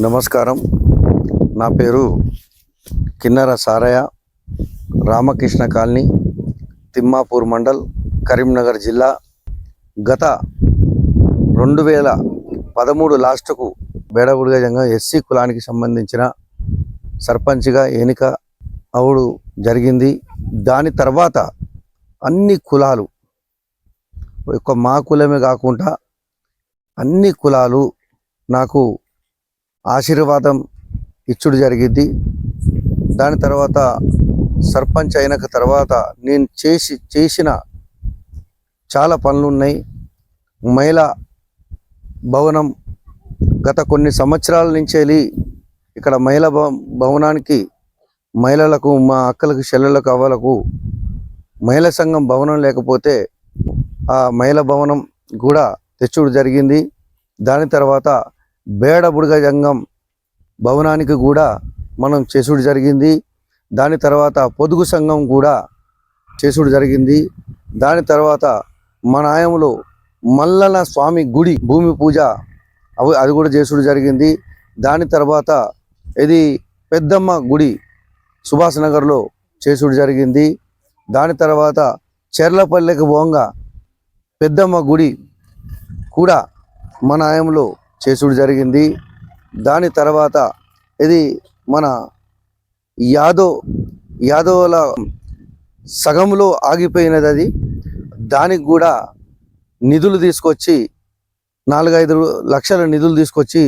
నమస్కారం. నా పేరు కిన్నర సారయ్య, రామకృష్ణ కాలనీ, తిమ్మాపూర్ మండల్, కరీంనగర్ జిల్లా. గత 2013 లాస్ట్కు బేడబుడిగ జంగం ఎస్సీ కులానికి సంబంధించిన సర్పంచ్గా ఎన్నిక అవుడు జరిగింది. దాని తర్వాత అన్ని కులాలు, ఒక్క మా కులమే కాకుండా అన్ని కులాలు నాకు ఆశీర్వాదం ఇచ్చుడు జరిగింది. దాని తర్వాత సర్పంచ్ అయిన తర్వాత నేను చేసిన చాలా పనులు ఉన్నాయి. మహిళా భవనం గత కొన్ని సంవత్సరాల నుంచి వెళ్ళి ఇక్కడ మహిళా భవనానికి మహిళలకు, మా అక్కలకు, చెల్లెళ్ళకు, అవ్వలకు మహిళా సంఘం భవనం లేకపోతే ఆ మహిళా భవనం కూడా తెచ్చుడు జరిగింది. దాని తర్వాత బేడబుడిగ జంగం భవనానికి కూడా మనం చేసుడు జరిగింది. దాని తర్వాత పొదుగు సంఘం కూడా చేసుడు జరిగింది. దాని తర్వాత మన ఆయంలో మల్లన్న స్వామి గుడి భూమి పూజ అది కూడా చేసుడు జరిగింది. దాని తర్వాత ఇది పెద్దమ్మ గుడి సుభాష్ నగర్లో చేసుడు జరిగింది. దాని తర్వాత చెర్లపల్లెకి పోంగా పెద్దమ్మ గుడి కూడా మన ఆయంలో చేసుడు జరిగింది. దాని తర్వాత ఇది మన యాదవుల సగంలో ఆగిపోయినది. అది దానికి కూడా నిధులు తీసుకొచ్చి 4-5 లక్షల నిధులు తీసుకొచ్చి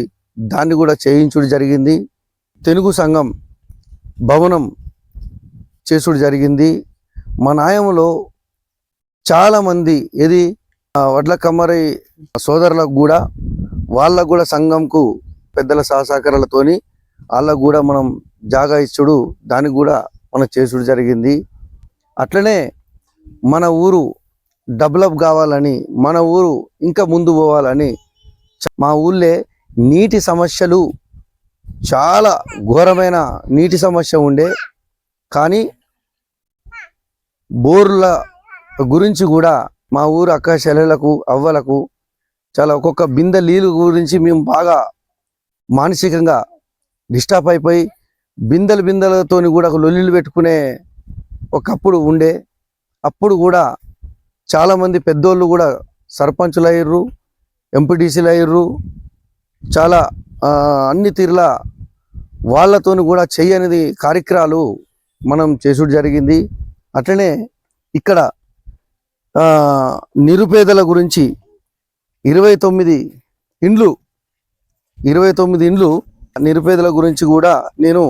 దాన్ని కూడా చేయించుడు జరిగింది. తెలుగు సంఘం భవనం చేసుడు జరిగింది. మన ఆయంలో చాలామంది ఇది వడ్ల కమ్మరి సోదరులకు కూడా వాళ్ళకు కూడా సంఘంకు పెద్దల సహసహకారాలతోని వాళ్ళకు కూడా మనం జాగా ఇచ్చుడు, దానికి కూడా మనం చేసుడు జరిగింది. అట్లనే మన ఊరు డెవలప్ కావాలని, మన ఊరు ఇంకా ముందు పోవాలని, మా ఊళ్ళే నీటి సమస్యలు చాలా ఘోరమైన నీటి సమస్య ఉండే, కానీ బోర్ల గురించి కూడా మా ఊరు అక్క చెల్లెలకు, అవ్వలకు చాలా ఒక్కొక్క బిందె నీళ్ళు గురించి మేము బాగా మానసికంగా డిస్టర్బ్ అయిపోయి బిందెలతో కూడా లొల్లిలు పెట్టుకునే ఒకప్పుడు ఉండే. అప్పుడు కూడా చాలామంది పెద్దోళ్ళు కూడా సర్పంచులు అయ్యారు, ఎంపీటీసీలు అయ్యారు. చాలా అన్ని తీరులా వాళ్ళతోని కూడా చేయనిది కార్యక్రమాలు మనం చేసుడు జరిగింది. అట్లనే ఇక్కడ నిరుపేదల గురించి 29 ఇండ్లు నిరుపేదల గురించి కూడా నేను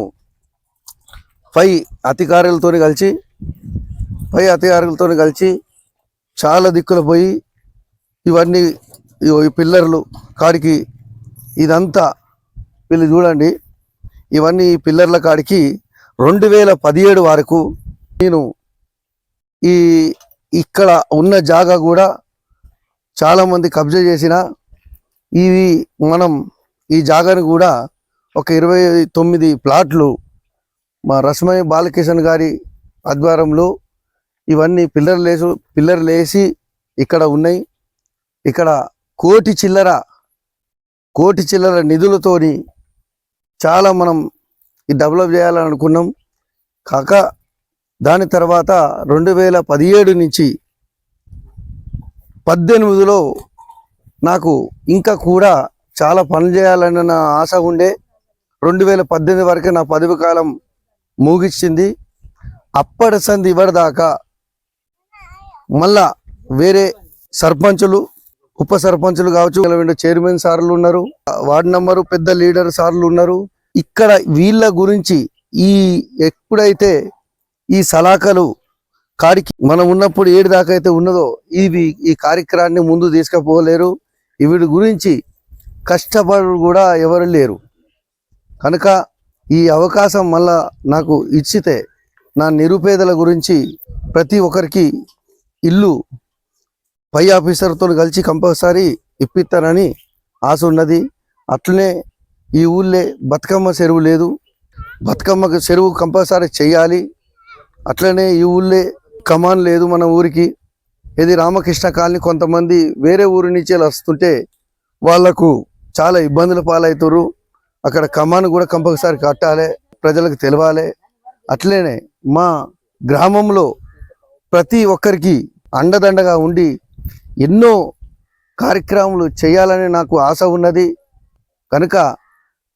పై అధికారులతో కలిసి చాలా దిక్కులు పోయి ఇవన్నీ ఈ పిల్లర్లు కాడికి ఇదంతా వీళ్ళు చూడండి, ఇవన్నీ పిల్లర్ల కాడికి 2017 వరకు నేను ఇక్కడ ఉన్న జాగా కూడా చాలామంది కబ్జా చేసిన మనం ఈ జాగాను కూడా ఒక 29 ప్లాట్లు మా రస్మయ్య బాలకిషన్ గారి ఆధ్వర్యంలో ఇవన్నీ పిల్లర్లు వేసి ఇక్కడ ఉన్నాయి. ఇక్కడ కోటి చిల్లర నిధులతోని చాలా మనం ఈ డెవలప్ చేయాలని అనుకున్నాం. కాక దాని తర్వాత 2017 నుంచి 18లో నాకు ఇంకా కూడా చాలా పనులు చేయాలని నా ఆశ ఉండే. 2018 వరకే నా పదవి కాలం ముగిచ్చింది. అప్పటి సంది ఇవ్వదాకా మళ్ళా వేరే సర్పంచులు, ఉప సర్పంచులు కావచ్చు, చైర్మన్ సార్లు ఉన్నారు, వార్డు నంబరు పెద్ద లీడర్ సార్లు ఉన్నారు. ఇక్కడ వీళ్ళ గురించి ఎప్పుడైతే ఈ సలాకలు కాడికి మనం ఉన్నప్పుడు ఏడు దాకా అయితే ఉన్నదో ఈ కార్యక్రమాన్ని ముందు తీసుకుపోలేరు. వీడి గురించి కష్టపడు కూడా ఎవరు లేరు. కనుక ఈ అవకాశం మళ్ళా నాకు ఇచ్చితే నా నిరుపేదల గురించి ప్రతి ఒక్కరికి ఇల్లు పై ఆఫీసర్తో కలిసి కంపల్సరీ ఇప్పిస్తానని ఆశ ఉన్నది. అట్లనే ఈ ఊళ్ళే బతుకమ్మ చెరువు లేదు, బతుకమ్మ చెరువు కంపల్సరీ చేయాలి. అట్లనే ఈ ఊళ్ళే కమాన్ లేదు మన ఊరికి. ఇది రామకృష్ణ కాలనీ కొంతమంది వేరే ఊరి నుంచి వస్తుంటే వాళ్లకు చాలా ఇబ్బందుల పాలవుతారు. అక్కడ కమాను కూడా కంపల్సరీ కట్టాలి, ప్రజలకు తెలవాలి. అట్లనే మా గ్రామంలో ప్రతి ఒక్కరికి అండదండగా ఉండి ఎన్నో కార్యక్రమాలు చేయాలని నాకు ఆశ ఉన్నది. కనుక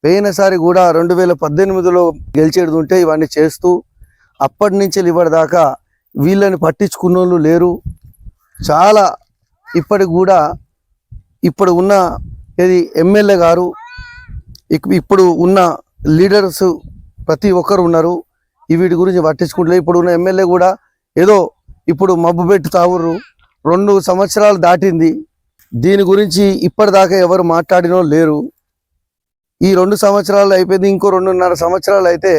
పోయినసారి కూడా 2018లో గెలిచేది ఉంటే ఇవన్నీ చేస్తూ అప్పటి నుంచి ఇప్పటిదాకా వీళ్ళని పట్టించుకున్న వాళ్ళు లేరు. చాలా ఇప్పటికి కూడా ఇప్పుడు ఉన్న ఇది ఎమ్మెల్యే గారు, ఇప్పుడు ఉన్న లీడర్స్ ప్రతి ఒక్కరు ఉన్నారు, వీటి గురించి పట్టించుకుంటలేదు. ఇప్పుడు ఉన్న ఎమ్మెల్యే కూడా ఏదో ఇప్పుడు మబ్బు పెట్టి తావుర్రు. 2 సంవత్సరాలు దాటింది, దీని గురించి ఇప్పటిదాకా ఎవరు మాట్లాడినో లేరు. ఈ 2 సంవత్సరాలు అయిపోయింది, ఇంకో 2.5 సంవత్సరాలు అయితే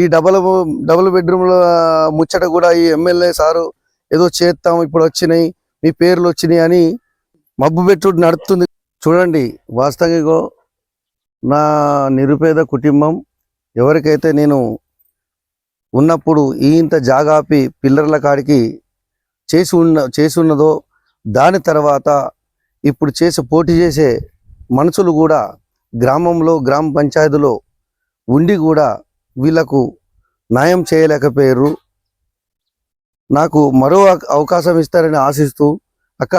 ఈ డబుల్ బెడ్రూమ్ల ముచ్చట కూడా ఈ ఎమ్మెల్యే సారు ఏదో చేస్తాం, ఇప్పుడు వచ్చినాయి, మీ పేర్లు వచ్చినాయి అని మబ్బు పెట్టుడు నడుస్తుంది. చూడండి, వాస్తవంగా నా నిరుపేద కుటుంబం ఎవరికైతే నేను ఉన్నప్పుడు ఇంత జాగాపి పిల్లర్ల కాడికి చేసి ఉన్నదో, దాని తర్వాత ఇప్పుడు పోటీ చేసే మనుషులు కూడా గ్రామంలో గ్రామ పంచాయతీలో ఉండి కూడా వీళ్ళకు న్యాయం చేయలేకపోయారు. నాకు మరో అవకాశం ఇస్తారని ఆశిస్తూ, అక్క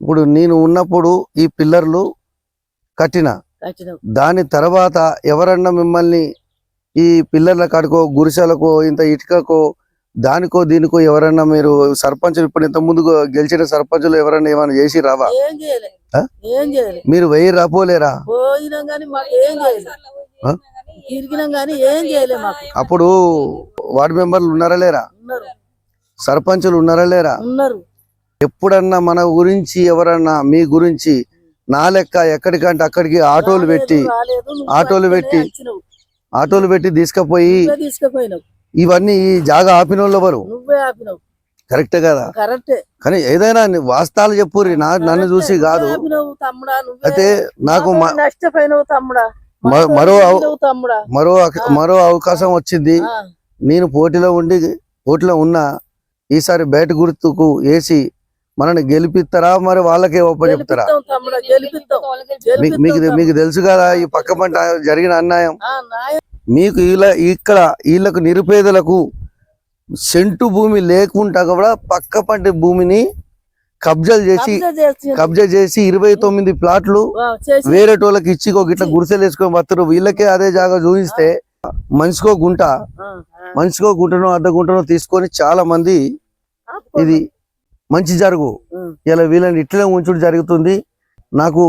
ఇప్పుడు నేను ఉన్నప్పుడు ఈ పిల్లర్లు కట్టిన దాని తర్వాత ఎవరన్నా మిమ్మల్ని ఈ పిల్లర్ల కాడుకో గురిసెలకో ఇంత ఇటుకకో దానికో దీనికో ఎవరన్నా మీరు సర్పంచులు ఇప్పుడు ఇంత ముందు గెలిచిన సర్పంచులు ఎవరన్నా ఏమైనా చేసి రావా? మీరు వెయ్యి రాపోలేరా? అప్పుడు వార్డు మెంబర్లు ఉన్నారా లేరా? సర్పంచులు ఉన్నారా లేరా? ఎప్పుడన్నా మన గురించి ఎవరన్నా మీ గురించి నా లెక్క ఎక్కడికంటే అక్కడికి ఆటోలు పెట్టి తీసుకుపోయి ఇవన్నీ ఈ జాగా ఆపిన వాళ్ళు ఎవరు? కరెక్టే కదా? కానీ ఏదైనా వాస్తవాలు చెప్పుర్రి, నన్ను చూసి కాదు. అయితే నాకు మరో అవకాశం వచ్చింది. నేను పోటీలో ఉన్నా. ఈసారి బయట గుర్తుకు వేసి మనని గెలిపిస్తారా, మరి వాళ్ళకే ఒప్ప చెప్తారా? మీకు తెలుసు కదా ఈ పక్క పంట జరిగిన అన్యాయం. మీకు వీళ్ళకు నిరుపేదలకు సెంటు భూమి లేకుండా కూడా పక్క పంట భూమిని కబ్జా చేసి 29 ప్లాట్లు వేరే టోళ్ళకి ఇచ్చి గిట్ల గుడిసెలు వేసుకొని వస్తారు. వీళ్ళకే అదే జాగా చూపిస్తే మనిషికో గుంటనో అర్ధ గుంటనో తీసుకొని చాలా మంది ఇది మంచి జరుగు ఇలా వీళ్ళని ఇట్లనే ఉంచుడు జరుగుతుంది. నాకు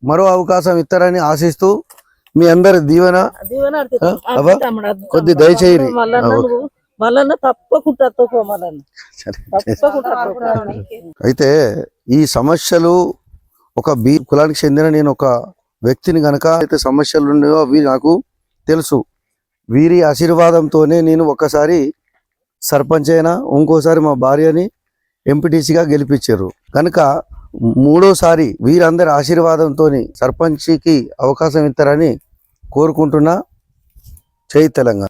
మరో అవకాశం ఇస్తారని ఆశిస్తూ మీ అందరి దీవెన కొద్ది దయచేయి. అయితే ఈ సమస్యలు ఒక బి కులానికి చెందిన నేను ఒక వ్యక్తిని గనక అయితే సమస్యలు ఉన్నాయో అవి నాకు తెలుసు. వీరి ఆశీర్వాదంతోనే నేను ఒక్కసారి సర్పంచ్ అయినా, ఇంకోసారి మా భార్యని ఎంపీటీసీగా గెలిపించారు. కనుక 3వసారి వీరందరి ఆశీర్వాదంతో సర్పంచ్కి అవకాశం ఇస్తారని కోరుకుంటున్నా. జై తెలంగాణ.